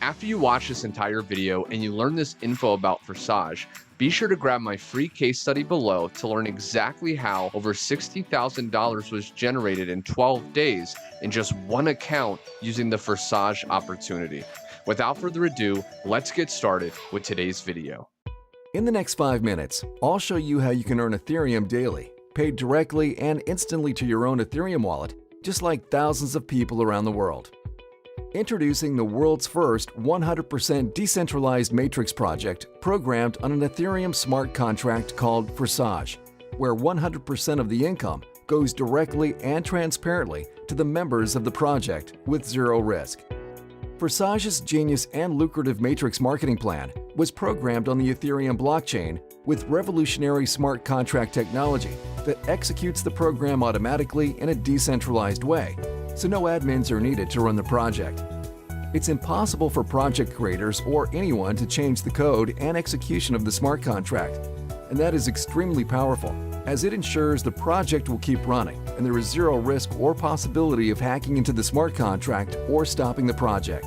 After you watch this entire video and you learn this info about Forsage, be sure to grab my free case study below to learn exactly how over $60,000 was generated in 12 days in just one account using the Forsage opportunity. Without further ado, let's get started with today's video. In the next 5 minutes, I'll show you how you can earn Ethereum daily, paid directly and instantly to your own Ethereum wallet, just like thousands of people around the world. Introducing the world's first 100% decentralized matrix project programmed on an Ethereum smart contract called Forsage, where 100% of the income goes directly and transparently to the members of the project with zero risk. Forsage's genius and lucrative matrix marketing plan was programmed on the Ethereum blockchain with revolutionary smart contract technology that executes the program automatically in a decentralized way, so no admins are needed to run the project. It's impossible for project creators or anyone to change the code and execution of the smart contract, and that is extremely powerful, as it ensures the project will keep running and there is zero risk or possibility of hacking into the smart contract or stopping the project.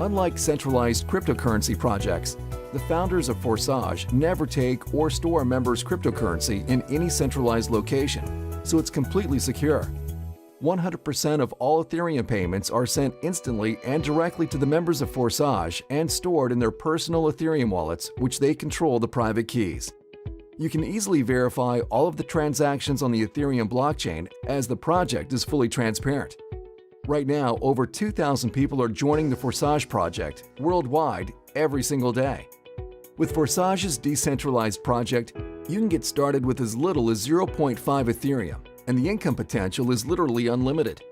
Unlike centralized cryptocurrency projects, the founders of Forsage never take or store a member's cryptocurrency in any centralized location, so it's completely secure. 100% of all Ethereum payments are sent instantly and directly to the members of Forsage and stored in their personal Ethereum wallets, which they control the private keys. You can easily verify all of the transactions on the Ethereum blockchain as the project is fully transparent. Right now, over 2,000 people are joining the Forsage project worldwide every single day. With Forsage's decentralized project, you can get started with as little as 0.5 Ethereum, and the income potential is literally unlimited.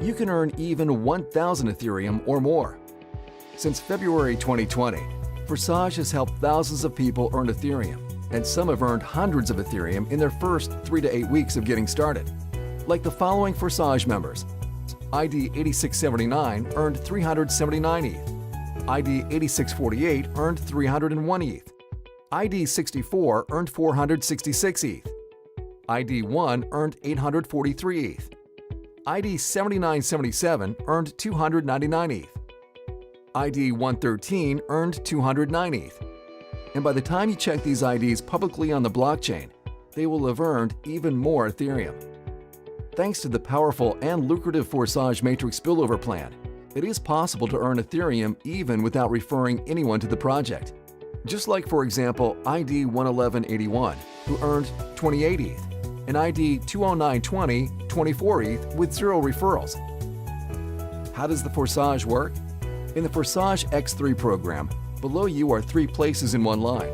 You can earn even 1,000 Ethereum or more. Since February 2020, Forsage has helped thousands of people earn Ethereum, and some have earned hundreds of Ethereum in their first 3 to 8 weeks of getting started. Like the following Forsage members: ID 8679 earned 379 ETH, ID 8648 earned 301 ETH, ID 64 earned 466 ETH, ID 1 earned 843 ETH, ID 7977 earned 299 ETH, ID 113 earned 209 ETH. And by the time you check these IDs publicly on the blockchain, they will have earned even more Ethereum. Thanks to the powerful and lucrative Forsage Matrix spillover plan, it is possible to earn Ethereum even without referring anyone to the project. Just like, for example, ID 11181, who earned 28 ETH, and ID 20920, 24 ETH with zero referrals. How does the Forsage work? In the Forsage X3 program, below you are 3 places in one line.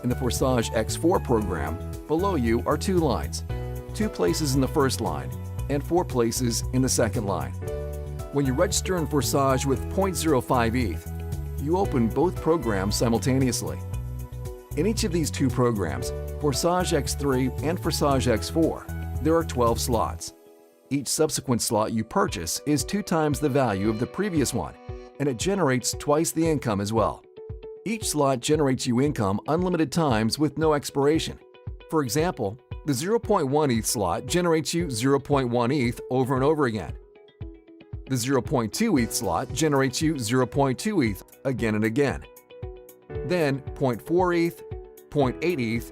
In the Forsage X4 program, below you are 2 lines, 2 places in the first line, and 4 places in the second line. When you register in Forsage with 0.05 ETH, you open both programs simultaneously. In each of these 2 programs, Forsage X3 and Forsage X4, there are 12 slots. Each subsequent slot you purchase is 2 times the value of the previous one, and it generates twice the income as well. Each slot generates you income unlimited times with no expiration. For example, the 0.1 ETH slot generates you 0.1 ETH over and over again. The 0.2 ETH slot generates you 0.2 ETH again and again. Then 0.4 ETH, 0.8 ETH,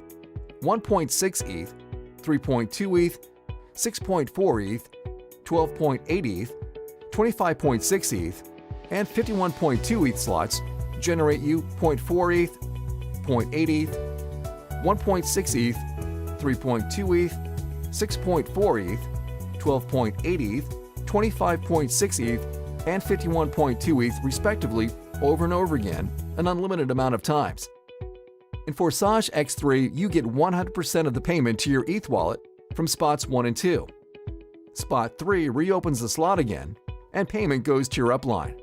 1.6 ETH, 3.2 ETH, 6.4 ETH, 12.8 ETH, 25.6 ETH, and 51.2 ETH slots generate you 0.4 ETH, 0.8 ETH, 1.6 ETH, 3.2 ETH, 6.4 ETH, 12.8 ETH, 25.6 ETH, and 51.2 ETH respectively over and over again an unlimited amount of times. In Forsage X3, you get 100% of the payment to your ETH wallet from spots 1 and 2. Spot 3 reopens the slot again, and payment goes to your upline.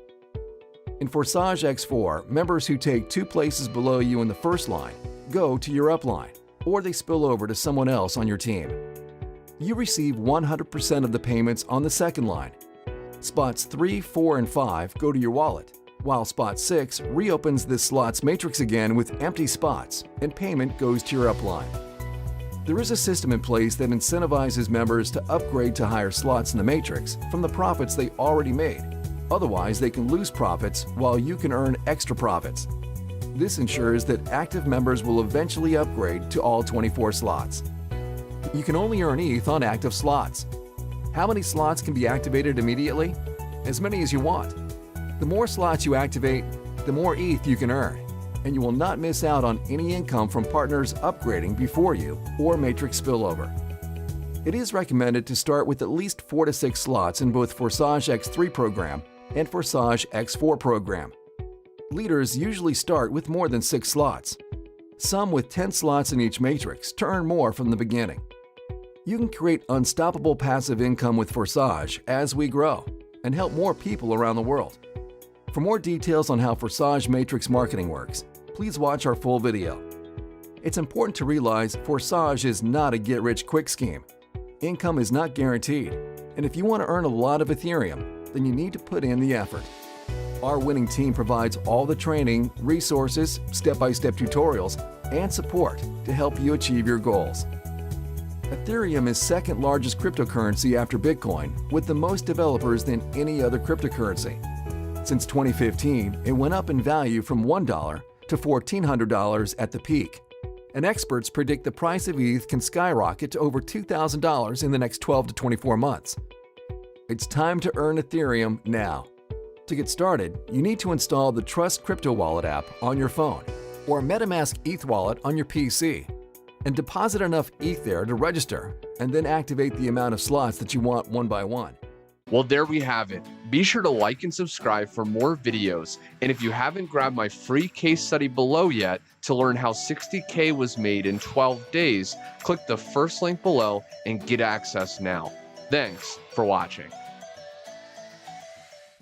In Forsage X4, members who take 2 places below you in the first line go to your upline, or they spill over to someone else on your team. You receive 100% of the payments on the second line. Spots 3, 4, and 5 go to your wallet, while spot 6 reopens this slot's matrix again with empty spots, and payment goes to your upline. There is a system in place that incentivizes members to upgrade to higher slots in the matrix from the profits they already made, Otherwise, they can lose profits while you can earn extra profits. This ensures that active members will eventually upgrade to all 24 slots. You can only earn ETH on active slots. How many slots can be activated immediately? As many as you want. The more slots you activate, the more ETH you can earn, and you will not miss out on any income from partners upgrading before you or matrix spillover. It is recommended to start with at least 4 to 6 slots in both Forsage X3 program and Forsage X4 program. Leaders usually start with more than 6 slots. Some with 10 slots in each matrix to earn more from the beginning. You can create unstoppable passive income with Forsage as we grow and help more people around the world. For more details on how Forsage matrix marketing works, please watch our full video. It's important to realize Forsage is not a get-rich-quick scheme. Income is not guaranteed, and if you want to earn a lot of Ethereum, then you need to put in the effort. Our winning team provides all the training, resources, step-by-step tutorials, and support to help you achieve your goals. Ethereum is second largest cryptocurrency after Bitcoin, with the most developers than any other cryptocurrency. Since 2015, it went up in value from $1 to $1,400 at the peak, and experts predict the price of ETH can skyrocket to over $2,000 in the next 12 to 24 months. It's time to earn Ethereum now. To get started, you need to install the Trust Crypto Wallet app on your phone or metamask ETH wallet on your PC and deposit enough ETH there to register and then activate the amount of slots that you want one by one. Well, there we have it. Be sure to like and subscribe for more videos. And if you haven't grabbed my free case study below yet to learn how 60K was made in 12 days, click the first link below and get access now. Thanks for watching.